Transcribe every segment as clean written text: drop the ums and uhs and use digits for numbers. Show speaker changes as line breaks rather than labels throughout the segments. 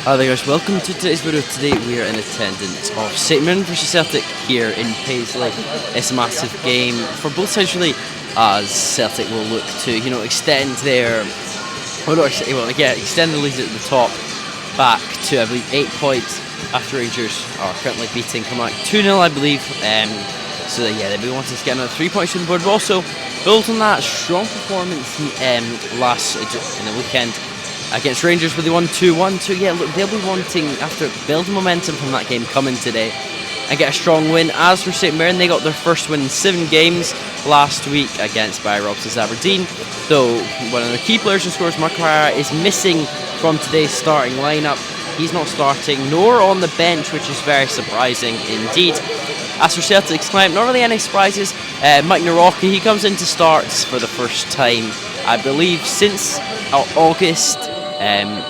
Hi there guys, welcome to today's video. Today we are in attendance of St Mirren versus Celtic here in Paisley. It's a massive game for both sides really, as Celtic will look to, extend their, extend the lead at the top back to, I believe, 8 points after Rangers are currently beating Kilmarnock 2-0, I believe. So they'll be wanting to get another 3 points on the board, but also build on that strong performance last in the weekend against Rangers with the 1-2-1. So they'll be wanting, after building momentum from that game, coming today and get a strong win. As for St Mirren, they got their first win in 7 games last week against Barry Robson's Aberdeen. Though one of their key players who scores, Mark Carrera, is missing from today's starting lineup. He's not starting, nor on the bench, which is very surprising indeed. As for Celtic's lineup, not really any surprises. Mike Nawrocki, he comes in to start for the first time, I believe, since August.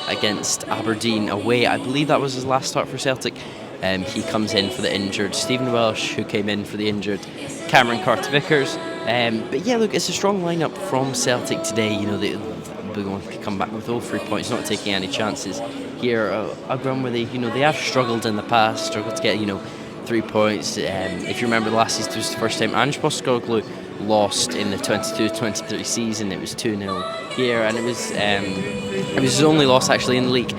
Against Aberdeen away. I believe that was his last start for Celtic. He comes in for the injured Stephen Welsh, who came in for the injured Cameron Carter-Vickers. It's a strong lineup from Celtic today. They want to come back with all 3 points, not taking any chances here. A ground where they have struggled in the past, struggled to get 3 points. If you remember, last season was the first time Ange Postecoglou lost in the 22-23 season. It was 2-0 here, and it was his only loss actually in the league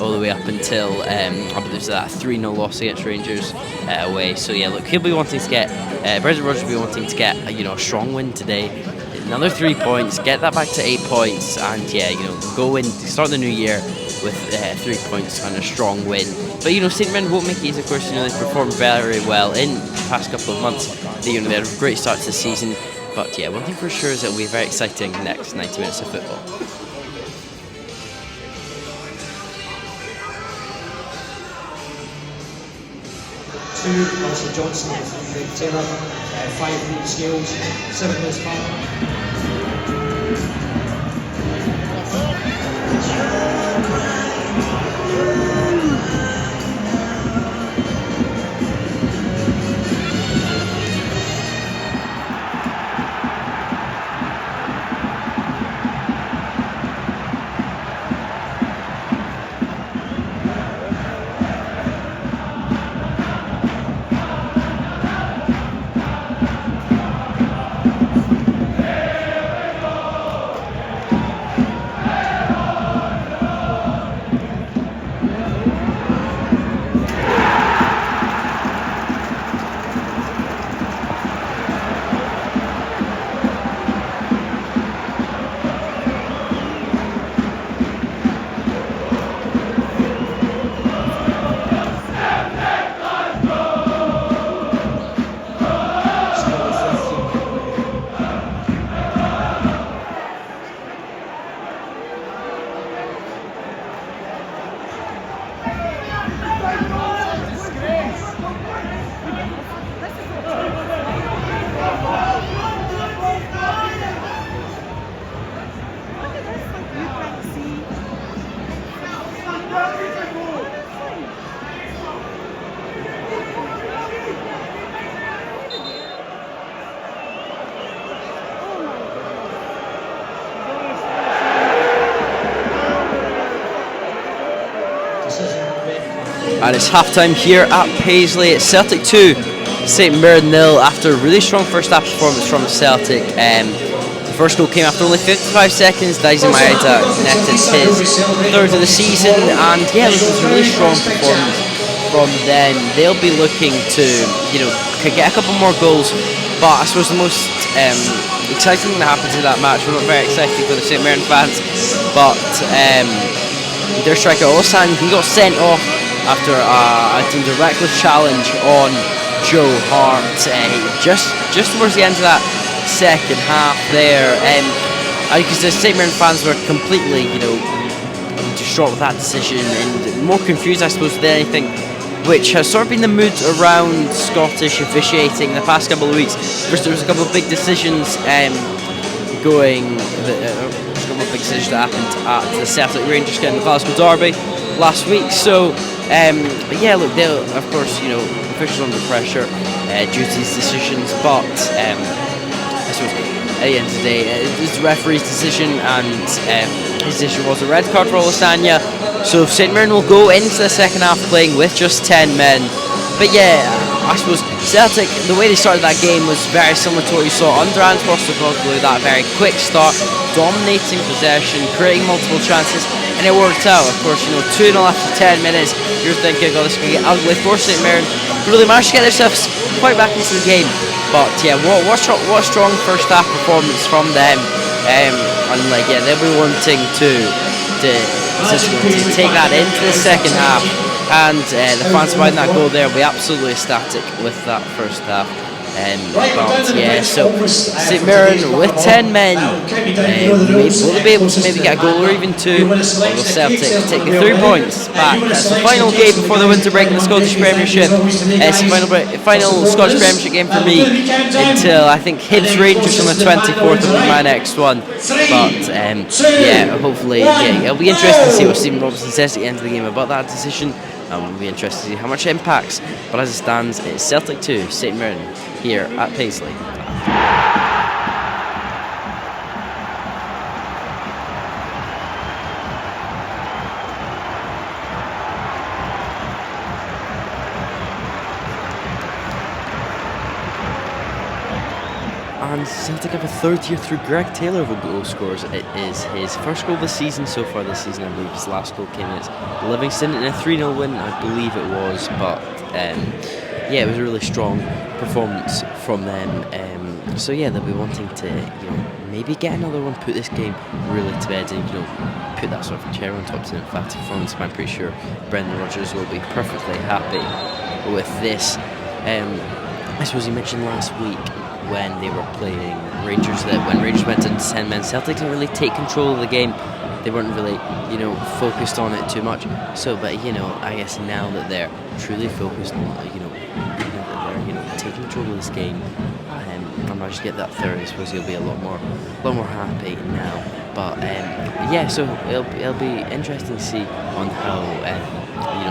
all the way up until I believe it was that 3-0 loss against Rangers away. So he'll be wanting to get Brendan Rodgers will be wanting to get a strong win today. Another 3 points, get that back to 8 points, and go in, start the new year with 3 points and a strong win. But St Mirren won't make it easy, of course. They've performed very well in the past couple of months. They had a great start to the season. But one thing for sure is that it'll be very exciting next 90 minutes of football.
Two, Russell Johnson, Craig Taylor, 5 Reed Scales, 7 Liz Palmer.
And it's half-time here at Paisley. It's Celtic 2, St Mirren 0, after a really strong first half performance from Celtic. The first goal came after only 55 seconds. Daisy Maeda netted his third of the season, and it was a really strong performance from them. They'll be looking to, get a couple more goals, but I suppose the most exciting thing that happened in that match, we're not very excited for the St Mirren fans, but their striker Osan, he got sent off after a reckless challenge on Joe Hart just towards the end of that second half there. Because the St Mirren fans were completely, distraught with that decision and more confused, I suppose, than anything, which has sort of been the mood around Scottish officiating the past couple of weeks. First, there was a couple of big decisions that happened at the Celtic Rangers game in the Glasgow Derby last week. So they'll, of course, officials under pressure due to these decisions, but I suppose at the end of the day. It was the referee's decision, and his decision was a red card for Olasanya. So St Mirren will go into the second half playing with just 10 men. But yeah, I suppose Celtic, the way they started that game was very similar to what you saw under Hans Postecoglou. That very quick start, dominating possession, creating multiple chances, and it worked out. Of course, 2-0 after 10 minutes. You're thinking, oh, this could get ugly for St Mirren. Really managed to get themselves quite back into the game. But yeah, what strong first half performance from them. And they'll be wanting to take that into the second half. And the fans behind that goal there will be absolutely ecstatic with that first half. So St Mirren with 10 men, will they be able to maybe get a goal or even two? Or will Celtic take the 3 points back? That's the final game before the winter break in the Scottish Premiership. It's the final Scottish Premiership game for me until I think Hibs Rangers on the 24th will be my next one. But hopefully it'll be interesting to see what Stephen Robinson says at the end of the game about that decision. We'll be interested to see how much it impacts. But as it stands, it's Celtic 2, St Mirren here at Paisley. And Celtic have a third year through Greg Taylor of goal scorers. It is his first goal this season so far this season. I believe his last goal came against Livingston in a 3-0 win, I believe it was. But it was a really strong performance from them. They'll be wanting to maybe get another one, put this game really to bed, and put that sort of cherry on top to an emphatic performance. But I'm pretty sure Brendan Rodgers will be perfectly happy with this. I suppose you mentioned last week when they were playing Rangers that when Rangers went into 10 men, Celtic didn't really take control of the game. They weren't really, focused on it too much. So, but I guess now that they're truly focused on, taking control of this game, and managed to get that third, I suppose he'll be a lot more happy now. But so it'll be interesting to see on how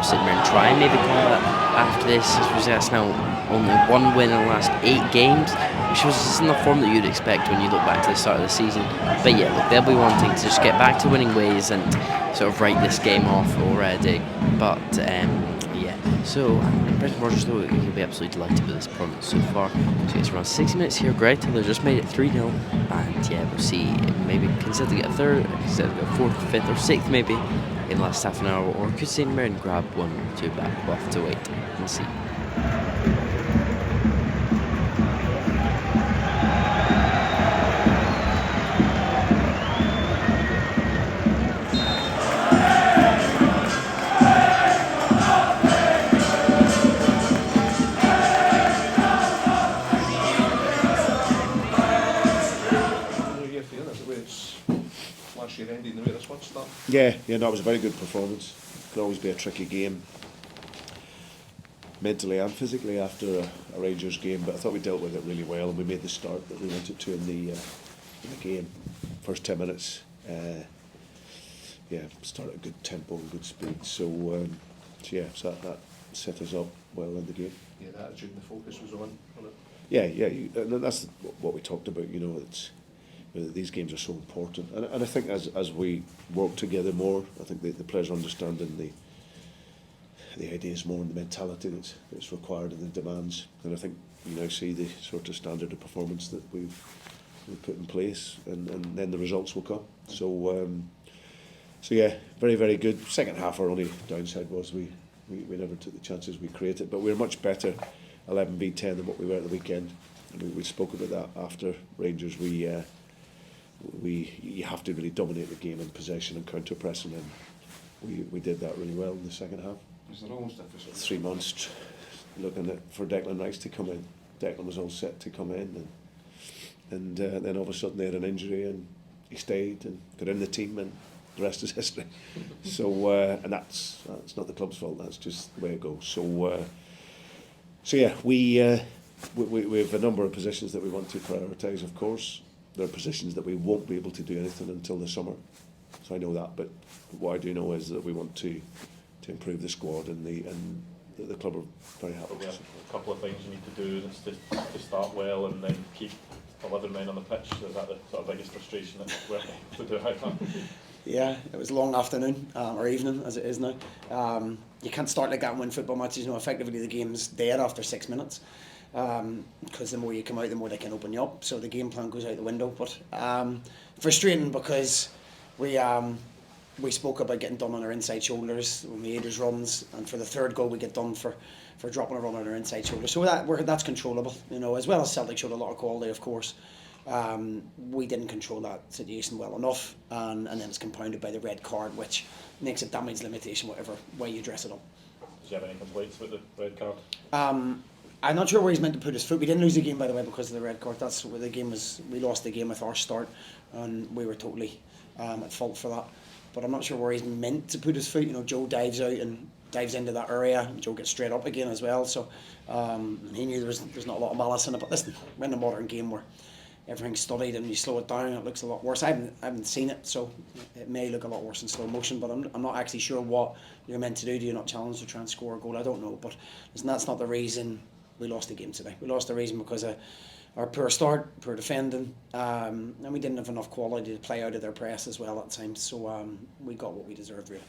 St Mirren try and maybe combat after this. I suppose that's now only one win in the last 8 games, which was just in the form that you'd expect when you look back to the start of the season. But they'll be wanting to just get back to winning ways and sort of write this game off already. But so Brendan Rodgers, though, he'll be absolutely delighted with this performance so far. So it's around 60 minutes here. Greg Taylor just made it 3-0, and we'll see maybe consider to get a third, consider to get a fourth, fifth, or sixth maybe in the last half an hour, or could St Mirren grab 1 or 2 back? We'll have to wait and see.
Yeah, that was a very good performance. It could always be a tricky game, mentally and physically, after a Rangers game. But I thought we dealt with it really well, and we made the start that we wanted to in the game. First 10 minutes, started at a good tempo and good speed. So that set us up well in the game.
Yeah, the attitude and the focus was on it.
Yeah, and that's what we talked about. It's. These games are so important, and I think as we work together more, I think the players understanding the ideas more and the mentality that's required and the demands, and I think you now see the sort of standard of performance that we've put in place, and then the results will come. So very, very good. Second half, our only downside was we never took the chances we created, but we were much better 11v10 than what we were at the weekend. And we spoke about that after Rangers. You have to really dominate the game in possession and counter pressing, and we did that really well in the second half.
Is there almost
3 months looking for Declan Rice to come in. Declan was all set to come in, and then all of a sudden they had an injury, and he stayed and got in the team, and the rest is history. So and that's not the club's fault. That's just the way it goes. We have a number of positions that we want to prioritise, of course. There are positions that we won't be able to do anything until the summer, so I know that. But what I do know is that we want to improve the squad, and the club are very happy.
We have a couple of things you need to do to start well, and then keep
11 men on the pitch. Is that the sort of biggest frustration that we're to do how come?
Yeah, it was a long afternoon, or evening as it is now. You can't start like that and win football matches. Effectively the game's dead after 6 minutes. Because the more you come out, the more they can open you up. So the game plan goes out the window. But frustrating because we spoke about getting done on our inside shoulders when we Aders runs, and for the third goal we get done for dropping a run on our inside shoulder. So that's controllable, as well as Celtic showed a lot of quality, of course. We didn't control that situation well enough, and then it's compounded by the red card, which makes it damage limitation whatever way you dress it up.
Did you have any complaints about the red card?
I'm not sure where he's meant to put his foot. We didn't lose the game, by the way, because of the red card. That's where the game was. We lost the game with our start, and we were totally at fault for that. But I'm not sure where he's meant to put his foot. Joe dives out and dives into that area. Joe gets straight up again as well. So he knew there's not a lot of malice in it. But listen, we're in a modern game where everything's studied, and you slow it down, it looks a lot worse. I haven't seen it, so it may look a lot worse in slow motion. But I'm not actually sure what you're meant to do. Do you not challenge to try and score a goal? I don't know. But listen, that's not the reason we lost the game today. We lost the reason because of our poor start, poor defending, and we didn't have enough quality to play out of their press as well at times. So we got what we deserved, really.